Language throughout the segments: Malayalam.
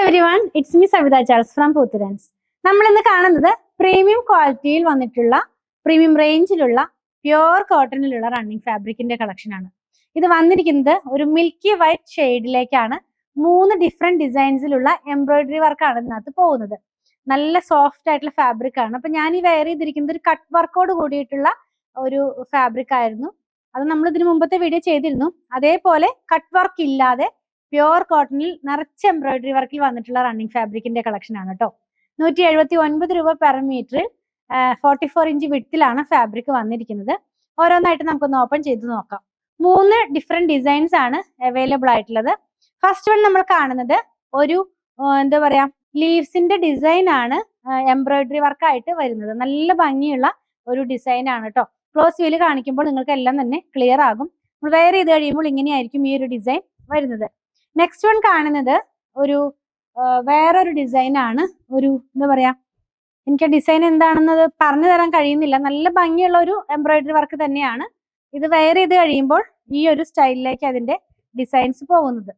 Everyone, it's me Savitha Charles from Poothurans. നമ്മൾ ഇന്ന് കാണുന്നത് പ്രീമിയം ക്വാളിറ്റിയിൽ വന്നിട്ടുള്ള പ്രീമിയം റേഞ്ചിലുള്ള പ്യുവർ കോട്ടണിലുള്ള റണ്ണിങ് ഫാബ്രിക്കിന്റെ കളക്ഷൻ ആണ്. ഇത് വന്നിരിക്കുന്നത് ഒരു മിൽക്കി വൈറ്റ് ഷെയ്ഡിലേക്കാണ്. 3 ഡിഫറെന്റ് ഡിസൈൻസിലുള്ള എംബ്രോയിഡറി വർക്കാണ് ഇതിനകത്ത് പോകുന്നത്. നല്ല സോഫ്റ്റ് ആയിട്ടുള്ള ഫാബ്രിക് ആണ്. അപ്പൊ ഞാൻ ഈ വെയർ ചെയ്തിരിക്കുന്നത് ഒരു കട്ട് വർക്കോട് കൂടിയിട്ടുള്ള ഒരു ഫാബ്രിക് ആയിരുന്നു. അത് നമ്മൾ ഇതിനു മുമ്പത്തെ വീഡിയോ ചെയ്തിരുന്നു. അതേപോലെ കട്ട് വർക്ക് ഇല്ലാതെ പ്യുവർ കോട്ടണിൽ നിറച്ച് എംബ്രോയിഡറി വർക്കിൽ വന്നിട്ടുള്ള റണ്ണിങ് ഫാബ്രിക്കിന്റെ കളക്ഷൻ ആണ് കേട്ടോ. 179 രൂപ പെർ മീറ്ററിൽ 44 ഇഞ്ച് വിഡ്ത്തിലാണ് ഫാബ്രിക് വന്നിരിക്കുന്നത്. ഓരോന്നായിട്ട് നമുക്കൊന്ന് ഓപ്പൺ ചെയ്ത് നോക്കാം. 3 ഡിഫറെന്റ് ഡിസൈൻസ് ആണ് അവൈലബിൾ ആയിട്ടുള്ളത്. ഫസ്റ്റ് വൺ നമ്മൾ കാണുന്നത് ഒരു എന്താ പറയാ ലീവ്സിന്റെ ഡിസൈൻ ആണ് എംബ്രോയിഡറി വർക്ക് ആയിട്ട് വരുന്നത്. നല്ല ഭംഗിയുള്ള ഒരു ഡിസൈൻ ആണ് കേട്ടോ. ക്ലോസ് വ്യൂല് കാണിക്കുമ്പോൾ നിങ്ങൾക്ക് എല്ലാം തന്നെ ക്ലിയർ ആകും. നമ്മൾ വെയർ ചെയ്ത് കഴിയുമ്പോൾ ഇങ്ങനെയായിരിക്കും ഈ ഒരു ഡിസൈൻ വരുന്നത്. നെക്സ്റ്റ് വൺ കാണുന്നത് ഒരു വേറൊരു ഡിസൈൻ ആണ്. ഒരു എന്താ പറയാ, എനിക്ക് ആ ഡിസൈൻ എന്താണെന്നത് പറഞ്ഞു തരാൻ കഴിയുന്നില്ല. നല്ല ഭംഗിയുള്ള ഒരു എംബ്രോയിഡറി വർക്ക് തന്നെയാണ്. ഇത് വെയർ ചെയ്ത് കഴിയുമ്പോൾ ഈ ഒരു സ്റ്റൈലിലേക്ക് അതിന്റെ ഡിസൈൻസ് പോകുന്നത്.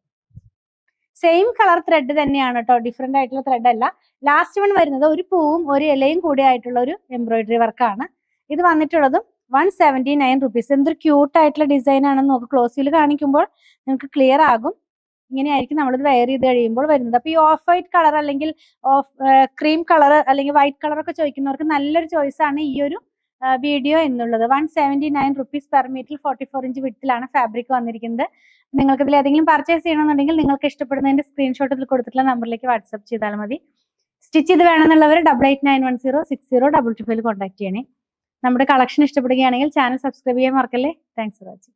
സെയിം കളർ ത്രെഡ് തന്നെയാണ് കേട്ടോ, ഡിഫറെന്റ് ആയിട്ടുള്ള ത്രെഡ് അല്ല. ലാസ്റ്റ് വൺ വരുന്നത് ഒരു പൂവും ഒരു ഇലയും കൂടി ആയിട്ടുള്ള ഒരു എംബ്രോയിഡറി വർക്കാണ്. ഇത് വന്നിട്ടുള്ളതും 179 റുപ്പീസ്. എന്തൊരു ക്യൂട്ട് ആയിട്ടുള്ള ഡിസൈൻ ആണെന്ന് നോക്ക്. ക്ലോസ് വ്യൂല് കാണിക്കുമ്പോൾ നിങ്ങൾക്ക് ക്ലിയർ ആകും. ഇങ്ങനെയായിരിക്കും നമ്മളിത് വെയർ ചെയ്ത് കഴിയുമ്പോൾ വരുന്നത്. അപ്പൊ ഈ ഓഫ് വൈറ്റ് കളർ അല്ലെങ്കിൽ ക്രീം കളർ അല്ലെങ്കിൽ വൈറ്റ് കളർ ഒക്കെ ചോദിക്കുന്നവർക്ക് നല്ലൊരു ചോയ്സ് ആണ് ഈ ഒരു വീഡിയോ എന്നുള്ളത്. 179 റുപ്പീസ് പെർ മീറ്റർ 44 ഇഞ്ച് വിഡ്ത്തിലാണ് ഫാബ്രിക് വന്നിരിക്കുന്നത്. നിങ്ങൾക്ക് ഇതിൽ ഏതെങ്കിലും പർച്ചേസ് ചെയ്യണമെന്നുണ്ടെങ്കിൽ നിങ്ങൾക്ക് ഇഷ്ടപ്പെടുന്നതിന്റെ സ്ക്രീൻഷോട്ട് ഇതിൽ കൊടുത്തിട്ടുള്ള നമ്പറിലേക്ക് വാട്സ്ആപ്പ് ചെയ്താൽ മതി. സ്റ്റിച്ച് ചെയ്ത് വേണമെന്നുള്ളവർ 8891060225 കോൺടാക്ട് ചെയ്യണേ. നമ്മുടെ കളക്ഷൻ ഇഷ്ടപ്പെടുകയാണെങ്കിൽ ചാനൽ സബ്സ്ക്രൈബ് ചെയ്യാൻ മറക്കല്ലേ. Thanks for watching.